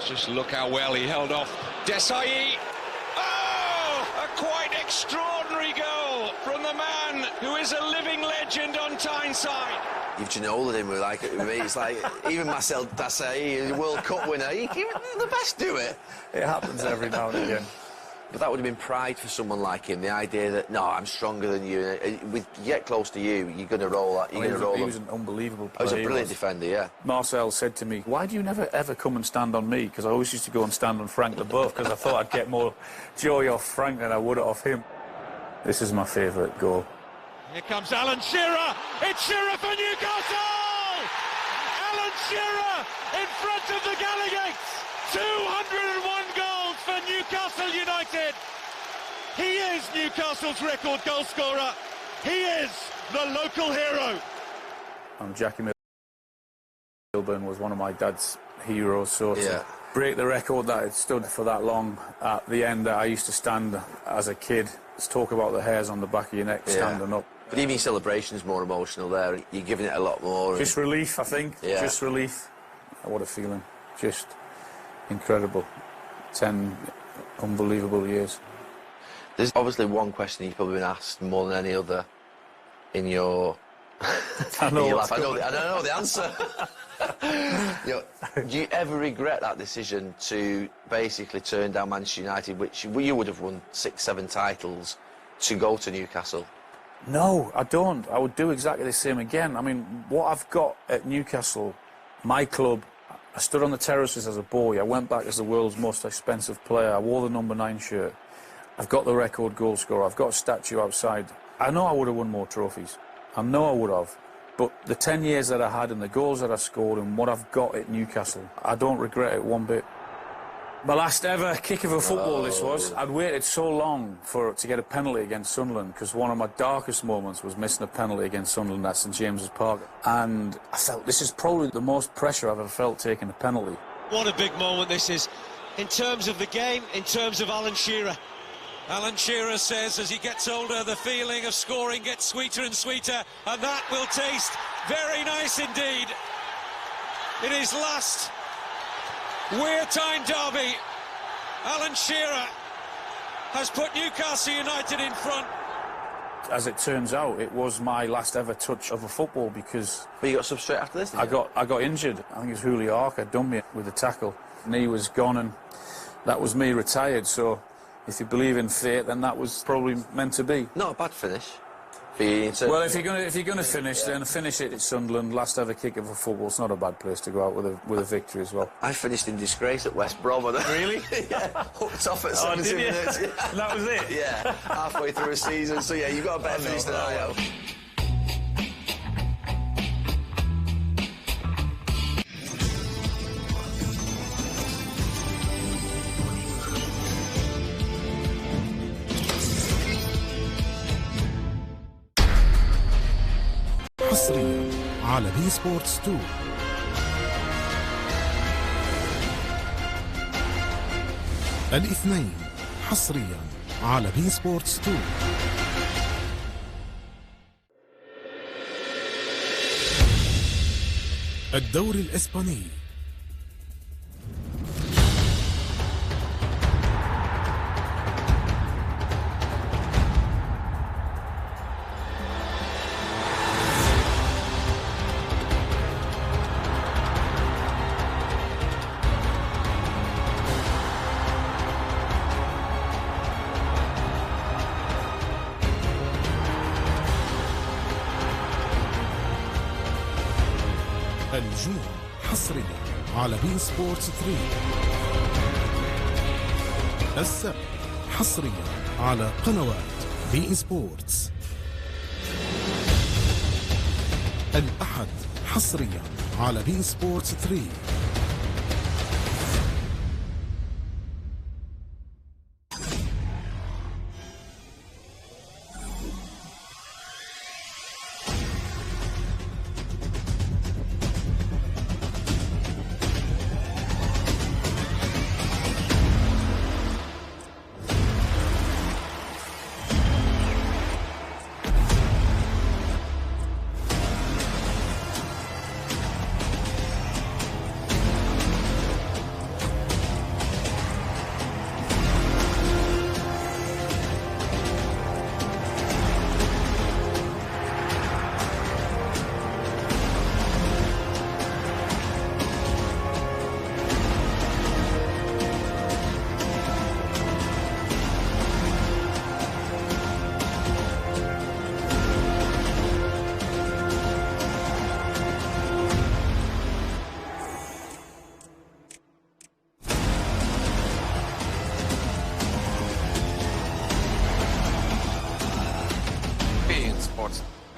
Just look how well he held off Desai. Oh, a quite extraordinary goal from the man who is a living legend on Tyneside. You've Ginola him with me. It's like even Marcel Desailly, World Cup winner, even the best do it. It happens every now and again. But that would have been pride for someone like him. The idea that no, I'm stronger than you. We get close to you, you're going to roll that. You're going to roll. He was an unbelievable player. He was a brilliant defender, yeah. Marcel said to me, "Why do you never ever come and stand on me?" Because I always used to go and stand on Frank Leboeuf because I thought I'd get more joy off Frank than I would off him. This is my favourite goal. Here comes Alan Shearer. It's Shearer for Newcastle. Alan Shearer in front of the Gallaghetes. 201 goals for Newcastle United. He is Newcastle's record goal scorer. He is the local hero. Jackie Milburn was one of my dad's heroes, so to break the record that it stood for that long, at the end I used to stand as a kid, let's talk about the hairs on the back of your neck standing up. But even your celebration's more emotional there. You're giving it a lot more. Just relief, I think. Yeah. Just relief. What a feeling. Just incredible. 10 unbelievable years. There's obviously one question you've probably been asked more than any other in your... I know, I know the answer. Do you ever regret that decision to basically turn down Manchester United, which you would have won 6, 7 titles, to go to Newcastle? No, I don't. I would do exactly the same again. I mean, what I've got at Newcastle, my club, I stood on the terraces as a boy. I went back as the world's most expensive player. I wore the number 9 shirt. I've got the record goal scorer. I've got a statue outside. I know I would have won more trophies. I know I would have. But the 10 years that I had and the goals that I scored and what I've got at Newcastle, I don't regret it one bit. My last ever kick of a football, this was. I'd waited so long to get a penalty against Sunderland because one of my darkest moments was missing a penalty against Sunderland at St James's Park. And I felt this is probably the most pressure I've ever felt taking a penalty. What a big moment this is, in terms of the game, in terms of Alan Shearer. Alan Shearer says as he gets older, the feeling of scoring gets sweeter and sweeter, and that will taste very nice indeed. In his last Weir Tyne derby, Alan Shearer has put Newcastle United in front. As it turns out, it was my last ever touch of a football because... But you got sub straight after this, I got injured. I think it was Julio Arca had done me with a tackle. Knee was gone and that was me retired, so if you believe in fate, then that was probably meant to be. Not a bad finish. Well, if you're gonna finish, then finish it at Sunderland. Last ever kick of a football. It's not a bad place to go out with a victory as well. I finished in disgrace at West Brom. Really? Yeah, hooked off at 70 minutes. Yeah. That was it? Yeah, halfway through a season. So yeah, you've got a better finish than I have. حصريا على بي سبورتس 2. الاثنين حصريا على بي سبورتس 2. الدوري الإسباني. الجوع حصريا على بي سبورتس 3. السبت حصريا على قنوات بي سبورتس. الأحد حصريا على بي سبورتس 3.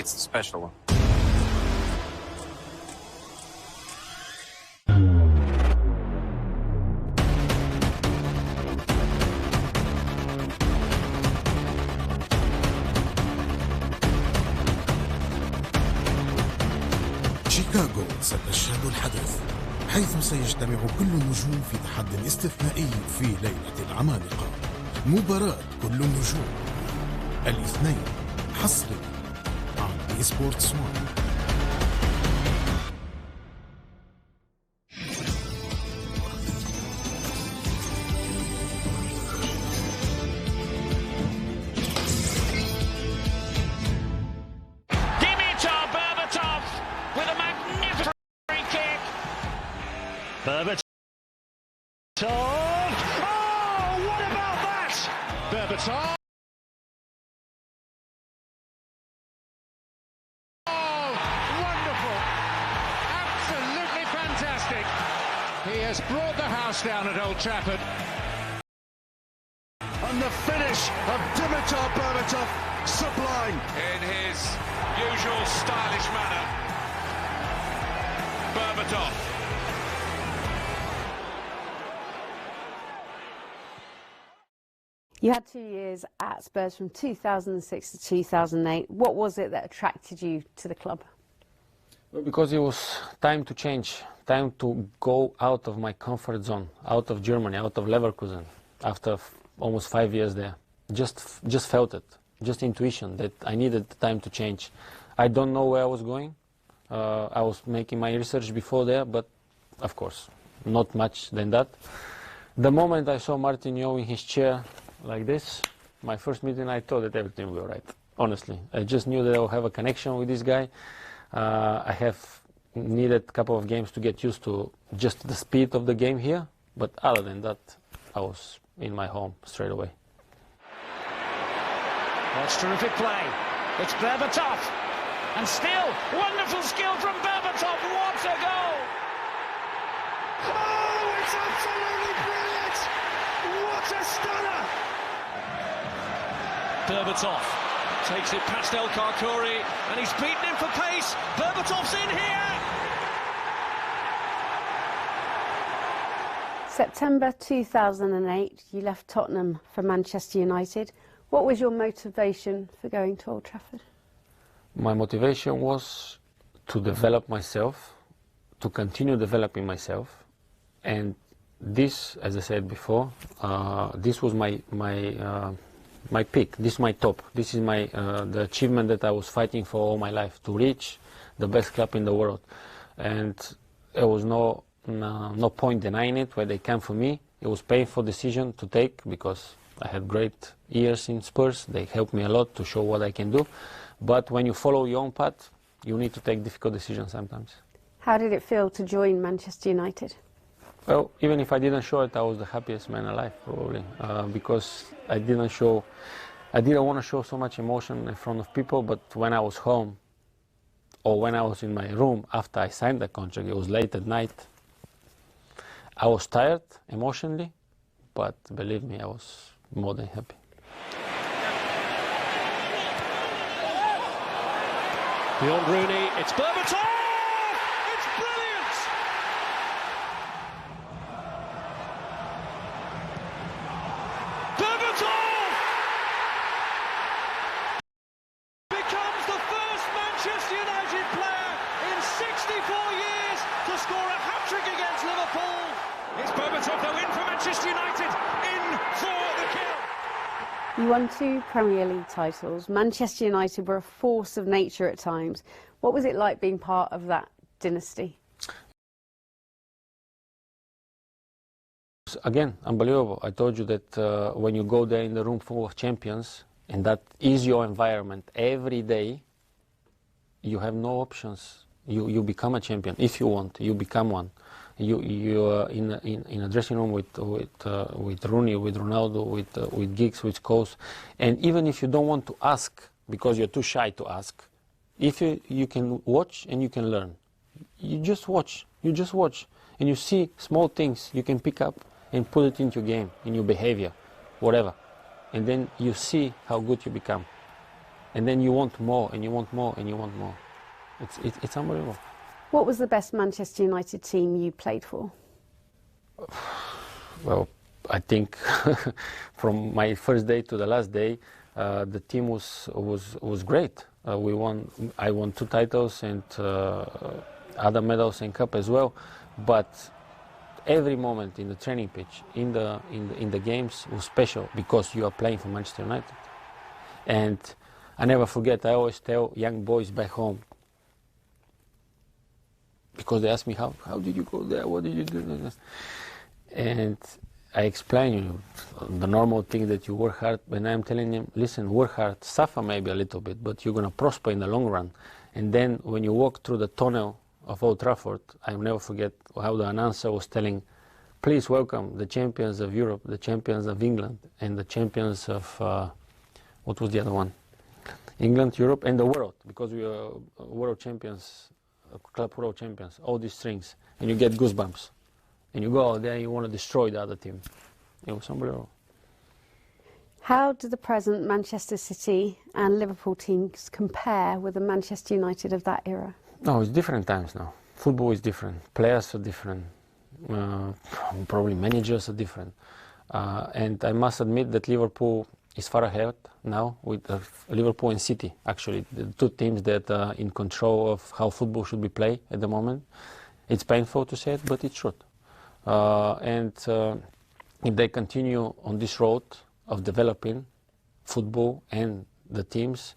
it's a special one. شيكاغو ستشهد الحدث، حيث سيجتمع كل النجوم في تحدي استثنائي في ليلة العمالقة. مباراة كل النجوم الاثنين حصري على بي سبورتس 1. Berbatov! Oh, what about that? Berbatov! Oh, wonderful! Absolutely fantastic! He has brought the house down at Old Trafford. And the finish of Dimitar Berbatov, sublime. In his usual stylish manner, Berbatov. You had 2 years at Spurs from 2006 to 2008. What was it that attracted you to the club? Well, because it was time to change, time to go out of my comfort zone, out of Germany, out of Leverkusen, after almost 5 years there. Just felt it, just intuition that I needed time to change. I don't know where I was going. I was making my research before there, but of course, not much than that. The moment I saw Martinho in his chair, like this, my first meeting, I thought that everything would be all right. Honestly, I just knew that I would have a connection with this guy. I have needed a couple of games to get used to just the speed of the game here, but other than that, I was in my home straight away. That's terrific play. It's Berbatov. And still, wonderful skill from Berbatov. What a goal! Oh, it's absolutely brilliant! What a stunner! Berbatov takes it past El Karkouri, and he's beaten him for pace. Berbatov's in here! September 2008, you left Tottenham for Manchester United. What was your motivation for going to Old Trafford? My motivation was to develop myself, to continue developing myself, and this, as I said before, this was my peak. This is my top. This is my the achievement that I was fighting for all my life, to reach the best club in the world, and there was no point denying it. When they came for me, it was a painful decision to take because I had great years in Spurs. They helped me a lot to show what I can do. But when you follow your own path, you need to take difficult decisions sometimes. How did it feel to join Manchester United? Well, even if I didn't show it, I was the happiest man alive, probably, because I didn't want to show so much emotion in front of people, but when I was home, or when I was in my room after I signed the contract, it was late at night, I was tired emotionally, but believe me, I was more than happy. Beyond Rooney, it's Berbatov! It's brilliant! Berbatov becomes the first Manchester United player in 64 years to score a hat-trick against Liverpool. It's Berbatov, though, in for Manchester United, in for the kill. You won 2 Premier League titles. Manchester United were a force of nature at times. What was it like being part of that dynasty? Again, unbelievable. I told you that when you go there in the room full of champions, and that is your environment every day, you have no options. You become a champion. If you want, you become one. You in a dressing room with Rooney, with Ronaldo, with Giggs, with Scholes, and even if you don't want to ask because you're too shy to ask, if you can watch and you can learn, you just watch, and you see small things you can pick up and put it into your game, in your behavior, whatever, and then you see how good you become. And then you want more, and you want more, and you want more. It's unbelievable. What was the best Manchester United team you played for? Well, I think from my first day to the last day, the team was great. I won 2 titles and other medals and cup as well. But every moment in the training pitch, in the games, was special because you are playing for Manchester United. And I never forget. I always tell young boys back home, because they ask me, how did you go there? What did you do? And I explain you the normal thing that you work hard. When I'm telling them, listen, work hard, suffer maybe a little bit, but you're going to prosper in the long run. And then when you walk through the tunnel of Old Trafford, I'll never forget how the announcer was telling, please welcome the champions of Europe, the champions of England, and the champions of, what was the other one? England, Europe, and the world, because we are world champions, club world champions, all these things, and you get goosebumps. And you go out there and you want to destroy the other team. It was unbelievable. How do the present Manchester City and Liverpool teams compare with the Manchester United of that era? No, it's different times now. Football is different. Players are different. Probably managers are different. And I must admit that Liverpool is far ahead now with Liverpool and City, actually. The 2 teams that are in control of how football should be played at the moment. It's painful to say it, but it's true. If they continue on this road of developing football and the teams,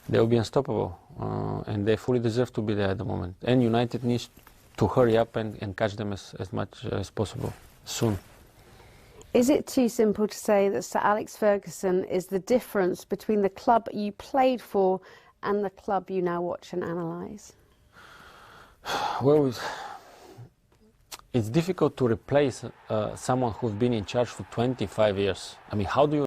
they will be unstoppable. And they fully deserve to be there at the moment. And United needs to hurry up and catch them as much as possible, soon. Is it too simple to say that Sir Alex Ferguson is the difference between the club you played for and the club you now watch and analyse? Well, it's difficult to replace someone who's been in charge for 25 years. I mean, how do you